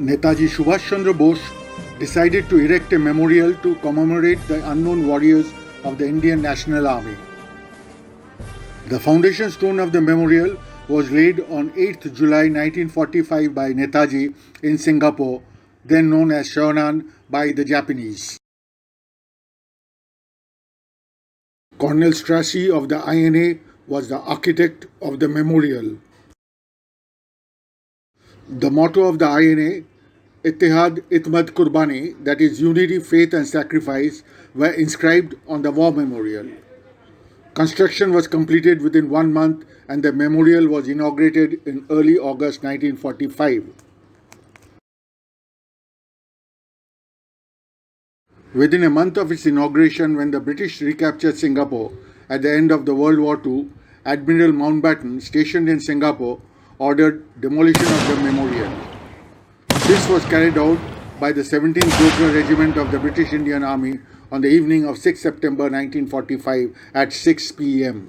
Netaji Subhash Chandra Bose decided to erect a memorial to commemorate the unknown warriors of the Indian National Army. The foundation stone of the memorial was laid on 8th July 1945 by Netaji in Singapore, then known as Shonan by the Japanese. Cornel Strachey of the INA was the architect of the memorial. The motto of the INA, Ittihad Itmad Qurbani, that is unity, faith and sacrifice, were inscribed on the war memorial. Construction was completed within 1 month and the memorial was inaugurated in early August 1945. Within a month of its inauguration, when the British recaptured Singapore at the end of the World War II, Admiral Mountbatten, stationed in Singapore, ordered demolition of the memorial. This was carried out by the 17th Godhra Regiment of the British Indian Army on the evening of 6 September 1945 at 6 p.m.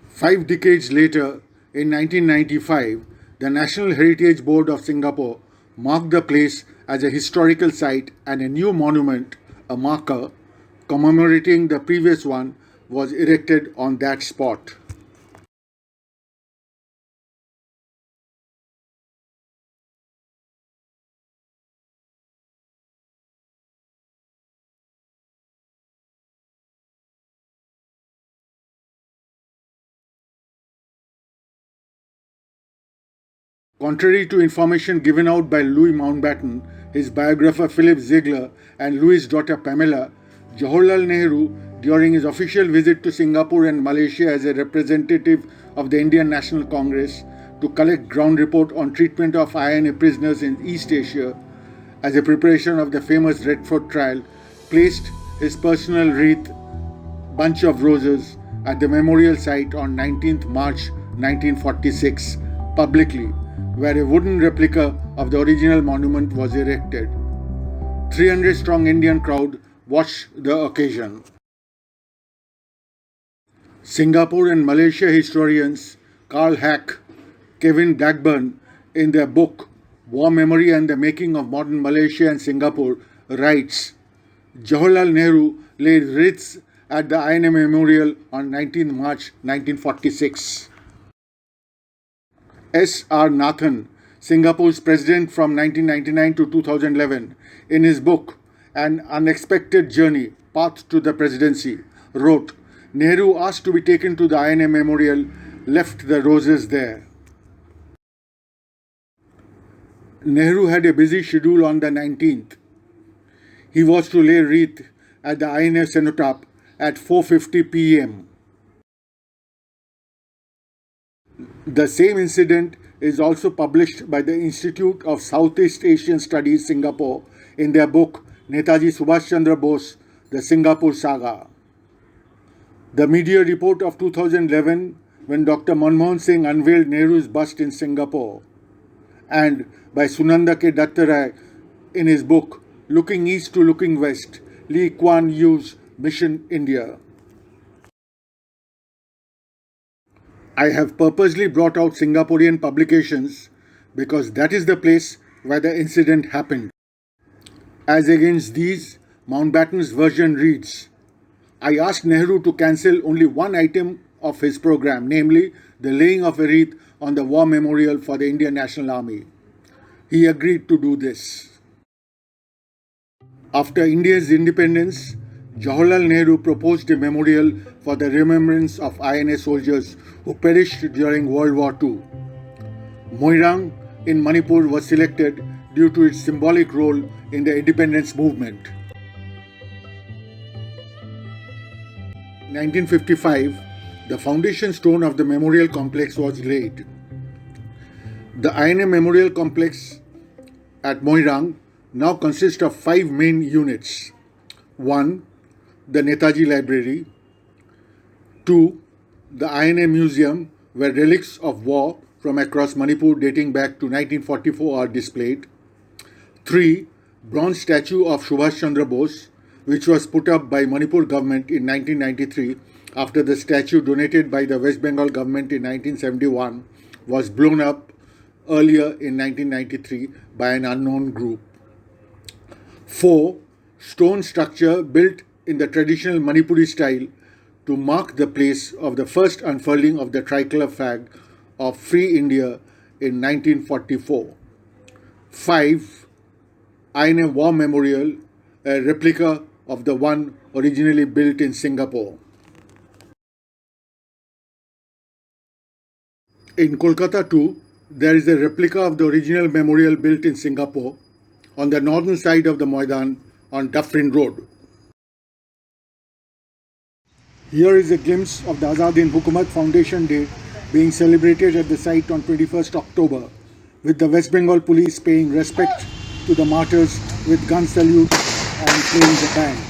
Five decades later, in 1995, the National Heritage Board of Singapore marked the place as a historical site, and a new monument, a marker, commemorating the previous one, was erected on that spot. Contrary to information given out by Louis Mountbatten, his biographer Philip Ziegler, and Louis' daughter Pamela, Jawaharlal Nehru, during his official visit to Singapore and Malaysia as a representative of the Indian National Congress to collect ground report on treatment of INA prisoners in East Asia as a preparation of the famous Red Fort trial, placed his personal wreath, bunch of roses, at the memorial site on 19th March 1946 publicly, where a wooden replica of the original monument was erected. 300-strong Indian crowd watched the occasion. Singapore and Malaysia historians Carl Hack, Kevin Blackburn, in their book War Memory and the Making of Modern Malaysia and Singapore, writes, Jawaharlal Nehru laid wreaths at the INA Memorial on 19 March 1946. S. R. Nathan, Singapore's president from 1999 to 2011, in his book An Unexpected Journey, Path to the Presidency, wrote, Nehru asked to be taken to the INA Memorial, left the roses there. Nehru had a busy schedule on the 19th. He was to lay wreath at the INA cenotaph at 4:50 p.m. The same incident is also published by the Institute of Southeast Asian Studies, Singapore, in their book Netaji Subhash Chandra Bose, The Singapore Saga. The media report of 2011, when Dr. Manmohan Singh unveiled Nehru's bust in Singapore, and by Sunanda K. Dattarai in his book Looking East to Looking West, Lee Kuan Yew's Mission India. I have purposely brought out Singaporean publications because that is the place where the incident happened. As against these, Mountbatten's version reads, I asked Nehru to cancel only one item of his program, namely the laying of a wreath on the war memorial for the Indian National Army. He agreed to do this. After India's independence, Jawaharlal Nehru proposed a memorial for the remembrance of INA soldiers who perished during World War II. Moirang in Manipur was selected due to its symbolic role in the independence movement. In 1955, the foundation stone of the memorial complex was laid. The INA Memorial Complex at Moirang now consists of 5 main units. 1. The Netaji Library. 2. The INA Museum, where relics of war from across Manipur dating back to 1944 are displayed. 3. Bronze statue of Subhash Chandra Bose, which was put up by Manipur government in 1993 after the statue donated by the West Bengal government in 1971 was blown up earlier in 1993 by an unknown group. 4. Stone structure built in the traditional Manipuri style to mark the place of the first unfurling of the tricolor flag of Free India in 1944. 5. INA War Memorial, a replica of the one originally built in Singapore. In Kolkata too, there is a replica of the original memorial built in Singapore on the northern side of the Maidan on Dufferin Road. Here is a glimpse of the Azad Hind Hukumat Foundation Day being celebrated at the site on 21st October, with the West Bengal police paying respect to the martyrs with gun salute and playing the band.